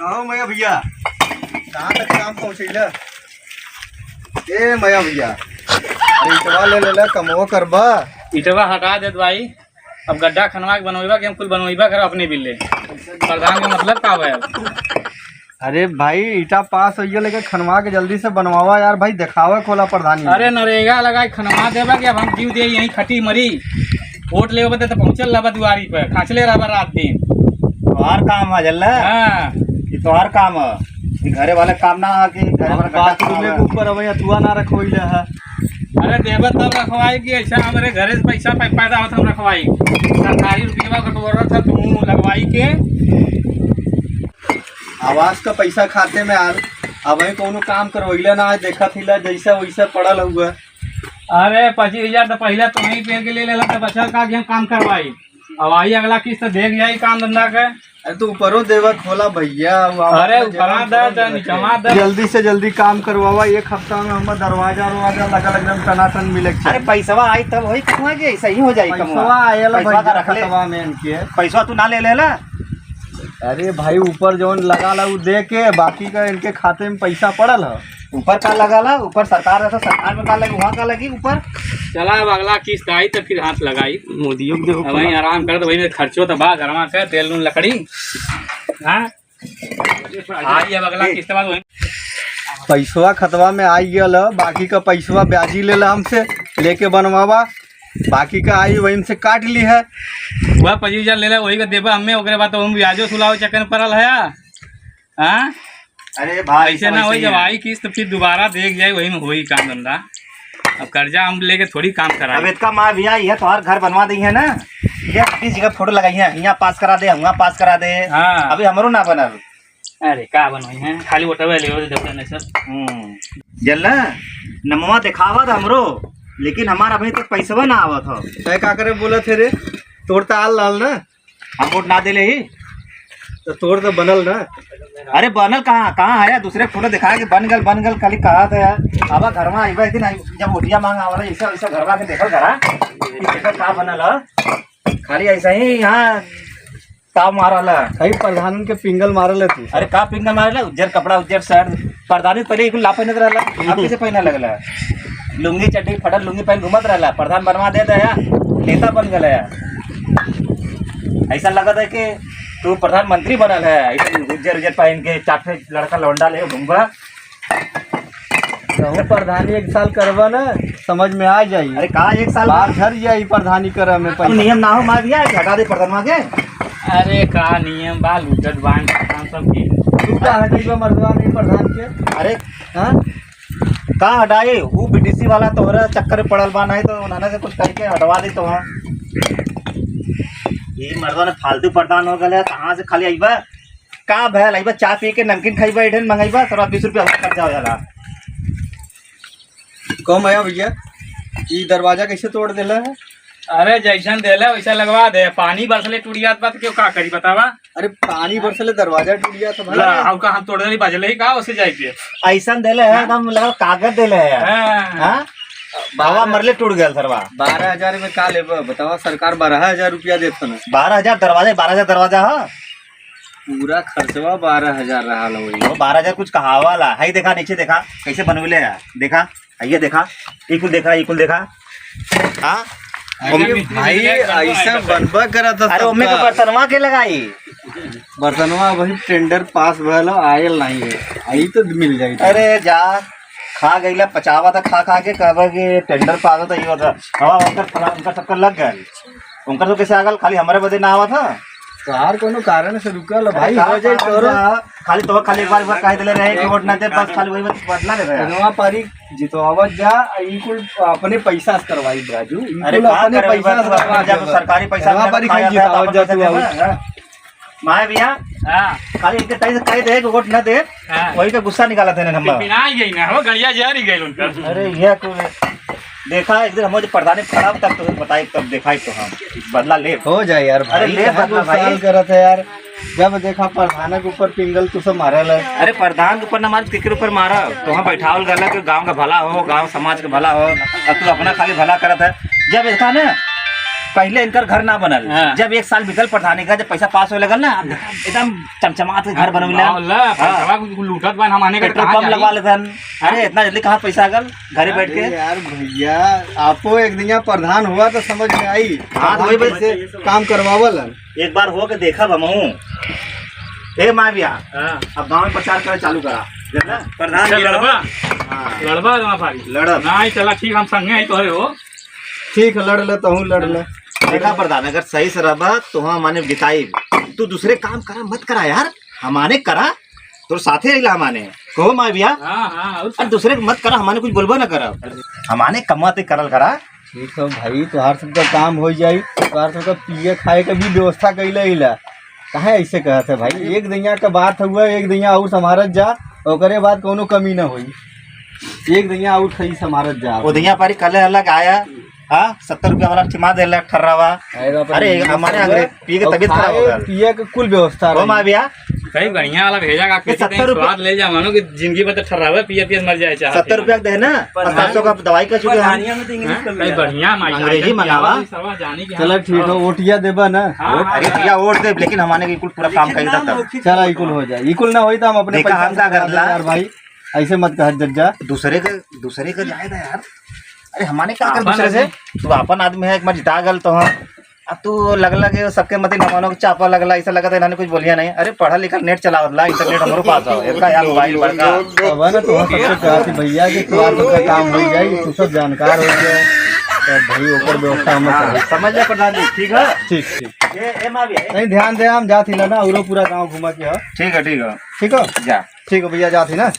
कहो मैया भैया कहाँ तक काम पहुँचैला। ए मैया भैया अरे इटवा ले लेला कमो करबा। इटवा हटा देत भाई। अब गड्ढा खनवा के बनवेबा के हम कुल बनवेबा कर अपने बिल्ले। प्रधान का मतलब का है? अरे भाई ईटा पास हो लेके खनवा के जल्दी से बनवावा यार भाई, दिखावा खोला प्रधानी। अरे नरेगा लगा खनवा देबा कि अब हम जीव दे यहीं खटी मरी वोट ले तो पहुँचल रहा दुआरी पर खाँचले रहा रात दिन। तोहार काम है जल्ला। हाँ ये तोहार काम है, ये घरे वाले काम ना है कि घरे वाले बाथरूम के ऊपर अब अथुआ ना रखो है। अरे देबा तब रखवाई कि ऐसा हमारे घरे से पैसा पैदा होता हम रखवाई। सरकारी रुपया कटोरा था तुम लगवाई के आवास का पैसा खाते में आल। अब कोनो काम करवैला ना देखा थीला जैसा वैसा पड़ल हुआ। अरे 25,000 तो पहले तुम ही पेड़ के ले लेला तो बचल का हम काम करवाई। अब आई अगला किस्त देख जाई काम धंधा के। अरे तू ऊपरों देवा खोला भैया। अरे ऊपरा दे नीचवा दे। जल्दी से जल्दी काम करवावा। एक हफ्ता में हम दरवाजा लगल एकदम टनाटन मिले। अरे पैसवा आई तब वही कमा के सही हो जाई। पैसवा आयल पैसवा का रख ले। खतवा में इनके पैसवा तू ना ले लेला। अरे भाई ऊपर जो लगा ला दे के बाकी का इनके खाते में पैसा पड़ल है। ऊपर का लगा ला, ऊपर सरकार रहता सरकार में का लगी वहाँ का लगी ऊपर। चला अब अगला किस्त आई तो फिर हाथ लगाई। मोदियों को देखो वही आराम कर तो वही खर्चो तो बा घरवा के तेल नून लकड़ी। हाँ आई अब अगला किस्त बाद वही पैसवा खतवा में आई गल। बाकी का पैसवा ब्याजी ले ला हमसे लेके बनवावा। बाकी का आई वही से काट ली है। वह 25,000 ले ला वही का देबा हमें। ओकरे बाद तो हम ब्याजो सुलाओ चक्कर पड़ल है। हाँ अरे भाई ऐसे ना हो जब आई किस्त फिर दोबारा देख जाए वही में वही काम धंधा। अब कर्जा हम लेके थोड़ी काम करा। अब इसका माँ भैया यह तुम्हार घर बनवा दी है ना, ये किस जगह फोटो लगाई है, यहाँ पास करा दे वहाँ पास करा दे। हाँ अभी हमारो ना बनल। अरे का बनवाई है खाली वोटवा ले दे सब। जल्ला नमवा दिखावा था हमरो, लेकिन हमारा अभी तक पैसा ना आवत हो। तय का करे बोला थे रे तोड़ तो आल लाल ना। हम वोट ना दे ही तो तोड़ तो बनल ना। अरे बनल कहाँ है, दूसरे फोटो दिखा के बन गल खाली कहा था यार। अब घर में आई दिन जब वोटिया मांगा वाला ऐसा वैसा घर के देखल करा कहा बनल है। खाली ऐसा ही यहाँ का मारल है। कई प्रधान के पिंगल मारल है तू। अरे का पिंगल मारल, उज्जर कपड़ा उज्जर शर्ट। प्रधानी पहले एक ला पहनत रहला, अब किसे पहने लगला। लुंगी चड्डी फटल लुंगी पहन घूमत रहला। प्रधान बनवा दे दया नेता बन गया। ऐसा लगा था कि तू प्रधानमंत्री बनल है। उज्जर उज्जर पहन के चाटे लड़का लौंडा ले घूमबा। तो प्रधानी एक साल करवा ना समझ में आ जाई। अरे कहा एक साल बाहर घर जाई प्रधानी कर में अब नियम ना हो मार दिया हटा दे प्रधानवा के। अरे का नियम बा लूटत बांध सब की तू का हटाई मर्दवा नहीं प्रधान के। अरे हाँ कहाँ हटाए वो बीडीसी वाला तोहरा चक्कर में पड़ल बा, नहीं तो उन्होंने से कुछ करके हटवा दी। तो वहाँ ये मर्दों ने फालतू प्रधान हो गया। कहाँ से खाली आईबा का भैल आईबा चाय पी के नमकीन खाईबा इधर मंगाईबा थोड़ा 20 रुपया खर्चा हो जाला। कम आया भैया ये दरवाजा कैसे तोड़ देला है। अरे जैसन देला वैसा लगवा दे। पानी बरसले टूटिया बात क्यों का करी बतावा। अरे पानी बरसले दरवाजा टूट गया तो भाई हम का हम तोड़ने बजले ही का उसे जाए के ऐसा देले है एकदम लगा कागज देले है। हाँ बाबा मरले टूट गया सरवा। 12,000 में का लेबा बतावा। सरकार 12,000 रुपया देता ना। 12,000 दरवाजा 12,000 दरवाजा है। पूरा खर्चवा 12,000 रहा वही। वो 12,000 कुछ कहावाला है। देखा नीचे देखा कैसे बनविले है। देखा ये देखा ये कुल देखा। हाँ भाई ऐसा बनबा करा था। अरे उम्मीद तो बर्तनवा के लगाई बर्तनवा वही टेंडर पास भल आयल नहीं है। आई तो मिल जाई। अरे जा खा गईला पचावा था खा के कहबा कि टेंडर पास होता ये होता हवा उनका चक्कर लग गया। उनका तो कैसे आगल खाली हमारे बदे ना आवा था। कार कोनो कारण से रुकल भाई हो जाए तोरो। खाली एक बार कह दिले रहे कि वोट ना दे बस खाली वही बदला ले रहे। जनवा पारी जितवावत जा ई कुल अपने पैसा से करवाई राजू। अरे अपने पैसा से करवा जब सरकारी पैसा पारी खाई जितवावत जा तू माए भैया। हां खाली इनके तई से कह दे कि वोट ना दे वही का गुस्सा निकाला थे हम। बिना ही गई ना हो गड़िया जा रही गई उनका। अरे ये देखा एक दिन हम प्रधानी खराब तक तो बताई तब देखा तो हम बदला ले हो जाए यार। अरे ले बदला भाई करत है यार। जब देखा प्रधान के ऊपर पिंगल तू सब मारल है। अरे प्रधान के ऊपर ना मार केकर ऊपर मारा तो वहाँ बैठावल गला कि गांव का भला हो गांव समाज का भला हो। अब तू अपना खाली भला करत है। जब देखा ना पहले इनकर घर ना बनल, हाँ। जब 1 साल बीतल प्रधानी का, जब पैसा पास हो लगल ना, एकदम चमचमात के घर बनवले। लूटत बन हम आने का पेट्रोल पंप लगवा लेते हन। अरे इतना जल्दी कहाँ पैसा आगल घरे बैठ के। अरे यार भैया, आपको एक दिन प्रधान हुआ तो समझ में आई। हाँ, तो वही बात से काम करवावल। एक बार हो के देखा हमहू। ए माविया, अब गाँव में प्रचार करे चालू करा। देखला? प्रधान जी लड़बा हाँ। लड़बा जमा पारी लड़ब। नहीं चला ठीक, हम संगे आई तोहरे हो। ठीक है, लड़ ले तो हूँ, लड़ ले। देखा प्रधान, अगर सही से रहा तो हम माने बिताई। तू दूसरे काम करा मत करा यार, हमाने करा तो साथे रहिला हमाने कहो माविया। हाँ और दूसरे को मत करा, हमाने कुछ बोलबो ना करा, हमाने कमाते करल करा। ठीक है भाई, तोहार सबका काम हो जाई। तोहार सबका पिए खाए का भी व्यवस्था कैले हिला। कहे ऐसे कहते भाई, एक दैया का बात हुआ, एक दैया और समारत जा, ओकरे बाद कोनो कमी ना होई। एक दैया और खई समारत जा। ओधिया पारी कल अलग आया। हाँ, 70 रुपया वाला ठिमा दे लग ठर्रावा। अरे हमारे अंग्रेज पिए के तबीयत खराब हो गई। पिए के कुल व्यवस्था हो माविया, कहीं बढ़िया वाला भेजा का 70 रुपया स्वाद ले जा, मानो कि जिंदगी में तो ठर्रावे पिए पिए मर जाए चाहे। 70 रुपया दे ना, 700 का दवाई का चुके हम। कहीं बढ़िया अंग्रेजी मंगावा। चलो ठीक है, ओटिया देबा ना। अरे भैया वोट दे, लेकिन हमारे बिल्कुल पूरा काम कर तब। चला इकुल हो जाए, इकुल ना होई तो हम अपने देखा हम का करला यार भाई, ऐसे मत कह जज्जा। दूसरे के जाए था यार। अरे हमारे क्या कर दूसरे से, तू अपन आदमी है, एक बार जिता गल तो हम। अब तू लगला के सबके मत नमानो के चापा लगला, ऐसा लगा था इन्होंने कुछ बोलिया नहीं। अरे पढ़ा लिखा नेट चलावला, इंटरनेट हमारे पास हो, इसका यार मोबाइल बड़का। अब है ना, तो सबसे कहती भैया कि तुम्हारा सबका काम हो जाए, तू सब जानकार हो गया तो भाई ऊपर व्यवस्था हम करें। समझ जा प्रधान जी, ठीक है। ठीक ठीक, ए माविया, नहीं ध्यान दे, हम जाती ना और पूरा गांव घुमा के। ठीक है ठीक है, ठीक है, जा। ठीक है भैया, जाती ना।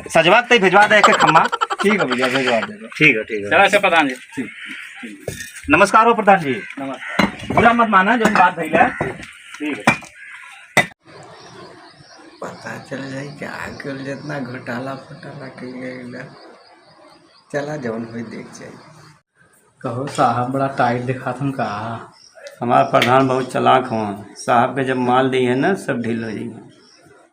सजवा तक भिजवा दे एक खम्मा। ठीक है भैया, भेजवा देगा। ठीक है ठीक है। चला अच्छा प्रधान जी। नमस्कार हो प्रधान जी। नमस्कार। बुरा मत माना जो बात भइल है। ठीक है। पता चल जाए कि आगे जितना घोटाला फटाला कैले। चला जौन हुई देख जाए। कहो साहब, बड़ा टाइट दिखा तुम कहा। हमारा प्रधान बहुत चालाक हुआ, साहब के जब माल दी है ना, सब ढील हो जाएंगे।